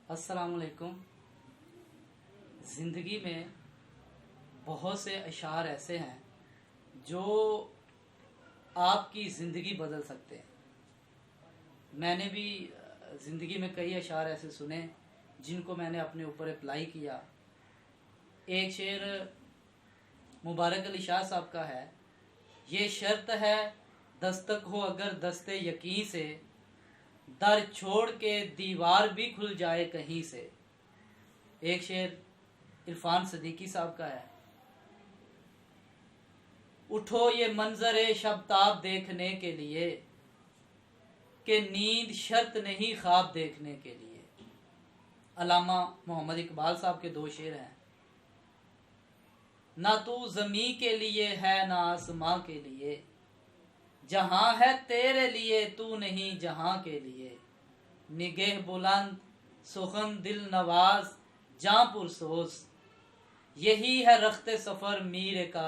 السلام علیکم۔ زندگی میں بہت سے اشعار ایسے ہیں جو آپ کی زندگی بدل سکتے ہیں۔ میں نے بھی زندگی میں کئی اشعار ایسے سنے جن کو میں نے اپنے اوپر اپلائی کیا۔ ایک شعر مبارک علی شاہ صاحب کا ہے، یہ شرط ہے دستک ہو اگر دست یقین سے، در چھوڑ کے دیوار بھی کھل جائے کہیں سے۔ ایک شعر عرفان صدیقی صاحب کا ہے، اٹھو یہ منظر شب تاب دیکھنے کے لیے، کہ نیند شرط نہیں خواب دیکھنے کے لیے۔ علامہ محمد اقبال صاحب کے دو شعر ہیں، نہ تو زمین کے لیے ہے نہ آسماں کے لیے، جہاں ہے تیرے لیے تو نہیں جہاں کے لیے، نگہ بلند سخن دل نواز جاں پرسوز، یہی ہے رخت سفر میر کا